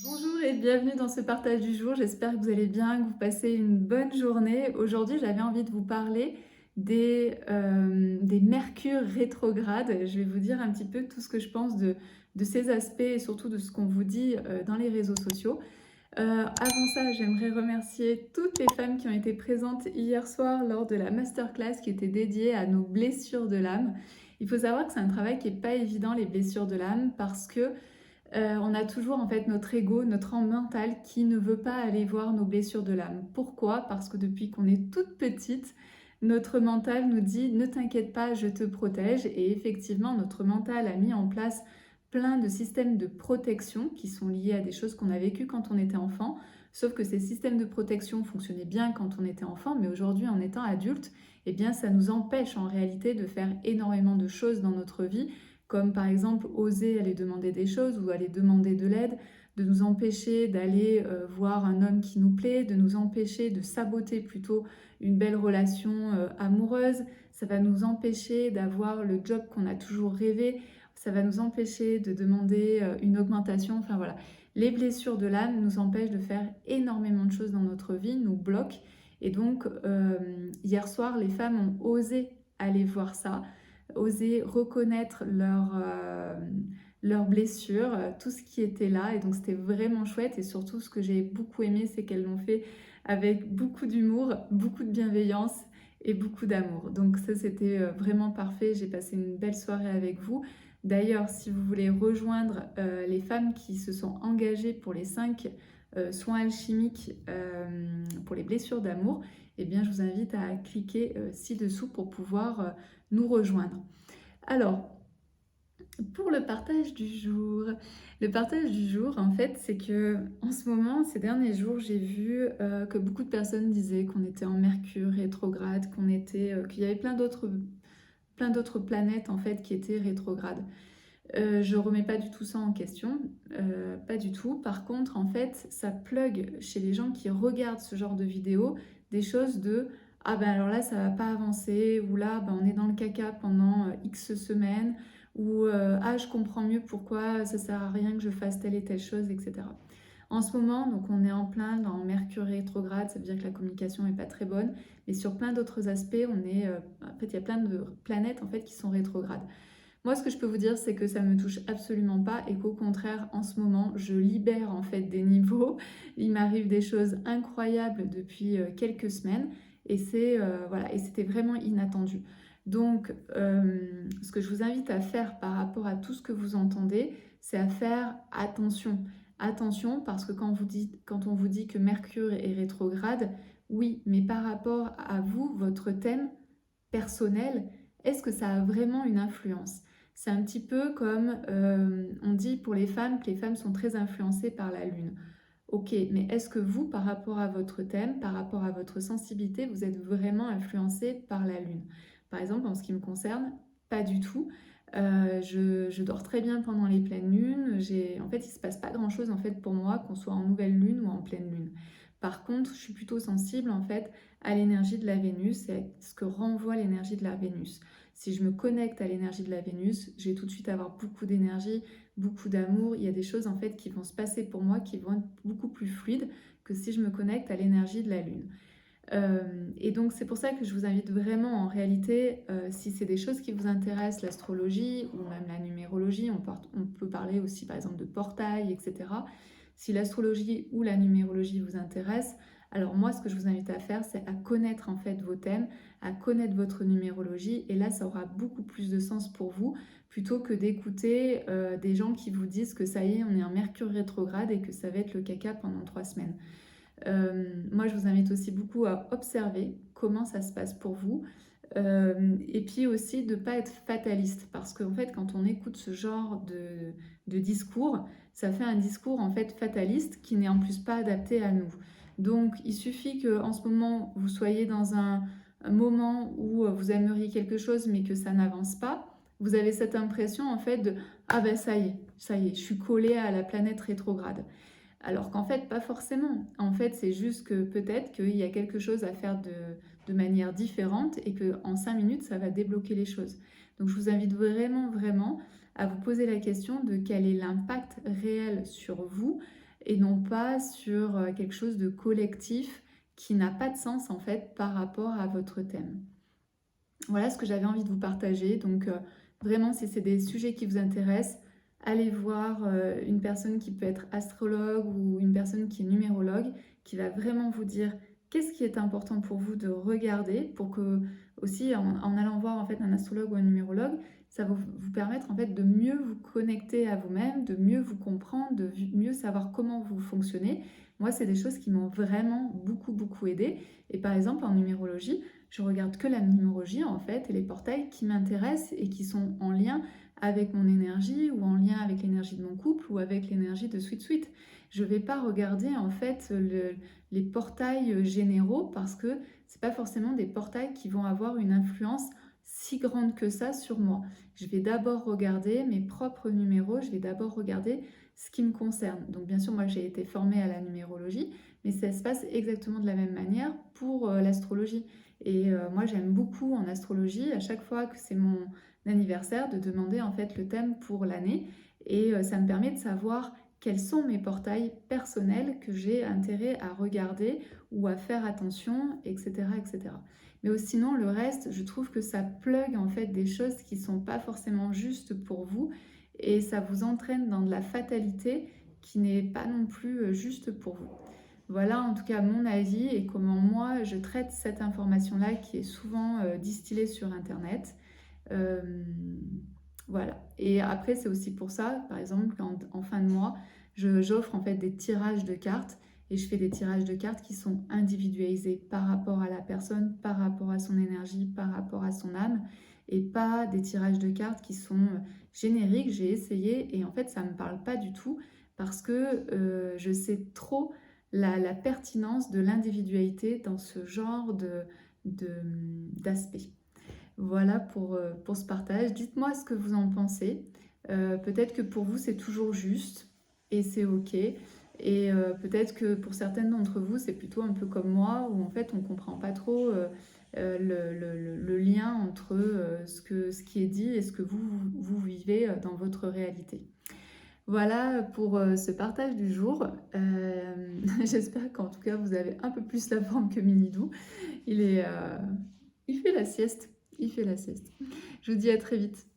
Bonjour et bienvenue dans ce partage du jour. J'espère que vous allez bien, que vous passez une bonne journée. Aujourd'hui, j'avais envie de vous parler des mercures rétrogrades. Je vais vous dire un petit peu tout ce que je pense de ces aspects et surtout de ce qu'on vous dit dans les réseaux sociaux. Avant ça, j'aimerais remercier toutes les femmes qui ont été présentes hier soir lors de la masterclass qui était dédiée à nos blessures de l'âme. Il faut savoir que c'est un travail qui n'est pas évident, les blessures de l'âme, parce que on a toujours en fait notre ego, notre âme mental qui ne veut pas aller voir nos blessures de l'âme. Pourquoi? Parce que depuis qu'on est toute petite, notre mental nous dit ne t'inquiète pas, je te protège. Et effectivement, notre mental a mis en place plein de systèmes de protection qui sont liés à des choses qu'on a vécues quand on était enfant. Sauf que ces systèmes de protection fonctionnaient bien quand on était enfant, mais aujourd'hui en étant adulte, eh bien ça nous empêche en réalité de faire énormément de choses dans notre vie, comme par exemple oser aller demander des choses ou aller demander de l'aide, de nous empêcher d'aller voir un homme qui nous plaît, de nous empêcher de saboter plutôt une belle relation amoureuse, ça va nous empêcher d'avoir le job qu'on a toujours rêvé, ça va nous empêcher de demander une augmentation, enfin voilà. Les blessures de l'âme nous empêchent de faire énormément de choses dans notre vie, nous bloquent. Et donc, hier soir, les femmes ont osé aller voir ça, oser reconnaître leurs blessures, tout ce qui était là. Et donc c'était vraiment chouette. Et surtout, ce que j'ai beaucoup aimé, c'est qu'elles l'ont fait avec beaucoup d'humour, beaucoup de bienveillance et beaucoup d'amour. Donc ça, c'était vraiment parfait. J'ai passé une belle soirée avec vous. D'ailleurs, si vous voulez rejoindre les femmes qui se sont engagées pour les 5 soins alchimiques pour les blessures d'amour, eh bien, je vous invite à cliquer ci-dessous pour pouvoir nous rejoindre. Alors, pour le partage du jour, en fait, c'est que en ce moment, ces derniers jours, j'ai vu que beaucoup de personnes disaient qu'on était en Mercure rétrograde, qu'il y avait plein d'autres planètes en fait qui étaient rétrogrades. Je remets pas du tout ça en question, pas du tout. Par contre, en fait, ça plug chez les gens qui regardent ce genre de vidéos des choses de ah ben alors là ça va pas avancer, ou là ben on est dans le caca pendant X semaines, ou ah je comprends mieux pourquoi ça sert à rien que je fasse telle et telle chose, etc. En ce moment, donc on est en plein dans Mercure rétrograde, ça veut dire que la communication est pas très bonne, mais sur plein d'autres aspects, en fait il y a plein de planètes en fait qui sont rétrogrades. Moi, ce que je peux vous dire, c'est que ça me touche absolument pas et qu'au contraire, en ce moment, je libère en fait des niveaux. Il m'arrive des choses incroyables depuis quelques semaines et voilà, et c'était vraiment inattendu. Donc, ce que je vous invite à faire par rapport à tout ce que vous entendez, c'est à faire attention. Attention, parce que quand on vous dit que Mercure est rétrograde, oui, mais par rapport à vous, votre thème personnel, est-ce que ça a vraiment une influence? C'est un petit peu comme on dit pour les femmes que les femmes sont très influencées par la lune. Ok, mais est-ce que vous, par rapport à votre thème, par rapport à votre sensibilité, vous êtes vraiment influencé par la lune? Par exemple, en ce qui me concerne, pas du tout. Je dors très bien pendant les pleines lunes. En fait, il ne se passe pas grand-chose en fait pour moi, qu'on soit en nouvelle lune ou en pleine lune. Par contre, je suis plutôt sensible en fait à l'énergie de la Vénus et à ce que renvoie l'énergie de la Vénus. Si je me connecte à l'énergie de la Vénus, je vais tout de suite avoir beaucoup d'énergie, beaucoup d'amour. Il y a des choses en fait qui vont se passer pour moi qui vont être beaucoup plus fluides que si je me connecte à l'énergie de la Lune. Et donc c'est pour ça que je vous invite vraiment en réalité, si c'est des choses qui vous intéressent, l'astrologie ou même la numérologie, on peut parler aussi par exemple de portail, etc. Si l'astrologie ou la numérologie vous intéressent, alors moi ce que je vous invite à faire, c'est à connaître en fait vos thèmes, à connaître votre numérologie, et là ça aura beaucoup plus de sens pour vous, plutôt que d'écouter des gens qui vous disent que ça y est, on est en Mercure rétrograde et que ça va être le caca pendant 3 semaines. Moi, je vous invite aussi beaucoup à observer comment ça se passe pour vous. Et puis aussi de ne pas être fataliste. Parce qu'en fait, quand on écoute ce genre de discours, ça fait un discours en fait fataliste qui n'est en plus pas adapté à nous. Donc, il suffit qu'en ce moment, vous soyez dans un moment où vous aimeriez quelque chose mais que ça n'avance pas. Vous avez cette impression en fait de ah ben ça y est, je suis collée à la planète rétrograde. Alors qu'en fait, pas forcément. En fait, c'est juste que peut-être qu'il y a quelque chose à faire de manière différente et qu'en 5 minutes, ça va débloquer les choses. Donc, je vous invite vraiment, vraiment à vous poser la question de quel est l'impact réel sur vous. et non pas sur quelque chose de collectif qui n'a pas de sens en fait par rapport à votre thème. Voilà ce que j'avais envie de vous partager. Donc vraiment, si c'est des sujets qui vous intéressent, allez voir une personne qui peut être astrologue ou une personne qui est numérologue, qui va vraiment vous dire qu'est-ce qui est important pour vous de regarder, pour que aussi en allant voir en fait un astrologue ou un numérologue, ça va vous permettre en fait de mieux vous connecter à vous-même, de mieux vous comprendre, de mieux savoir comment vous fonctionnez. Moi, c'est des choses qui m'ont vraiment beaucoup aidé. Et par exemple, en numérologie, je regarde que la numérologie en fait et les portails qui m'intéressent et qui sont en lien avec mon énergie ou en lien avec l'énergie de mon couple ou avec l'énergie de Sweet Sweet. Je ne vais pas regarder en fait les portails généraux parce que c'est pas forcément des portails qui vont avoir une influence si grande que ça sur moi. Je vais d'abord regarder mes propres numéros, je vais d'abord regarder ce qui me concerne. Donc bien sûr, moi j'ai été formée à la numérologie, mais ça se passe exactement de la même manière pour l'astrologie. Et moi, j'aime beaucoup en astrologie, à chaque fois que c'est mon anniversaire, de demander en fait le thème pour l'année. Et ça me permet de savoir quels sont mes portails personnels que j'ai intérêt à regarder ou à faire attention, etc., etc. Mais sinon, le reste, je trouve que ça plug en fait des choses qui ne sont pas forcément justes pour vous et ça vous entraîne dans de la fatalité qui n'est pas non plus juste pour vous. Voilà en tout cas mon avis et comment moi je traite cette information-là qui est souvent distillée sur Internet. Euh, voilà. Et après, c'est aussi pour ça, par exemple, en fin de mois, j'offre en fait des tirages de cartes et je fais des tirages de cartes qui sont individualisés par rapport à la personne, par rapport à son énergie, par rapport à son âme et pas des tirages de cartes qui sont génériques. J'ai essayé et en fait, ça ne me parle pas du tout parce que je sais trop la pertinence de l'individualité dans ce genre d'aspect. Voilà pour ce partage. Dites-moi ce que vous en pensez. Peut-être que pour vous, c'est toujours juste et c'est OK. Et peut-être que pour certaines d'entre vous, c'est plutôt un peu comme moi, où en fait, on ne comprend pas trop le lien entre ce qui est dit et ce que vous vivez dans votre réalité. Voilà pour ce partage du jour. J'espère qu'en tout cas, vous avez un peu plus la forme que Minidou. Il est, il fait la sieste. Il fait la sieste. Je vous dis à très vite.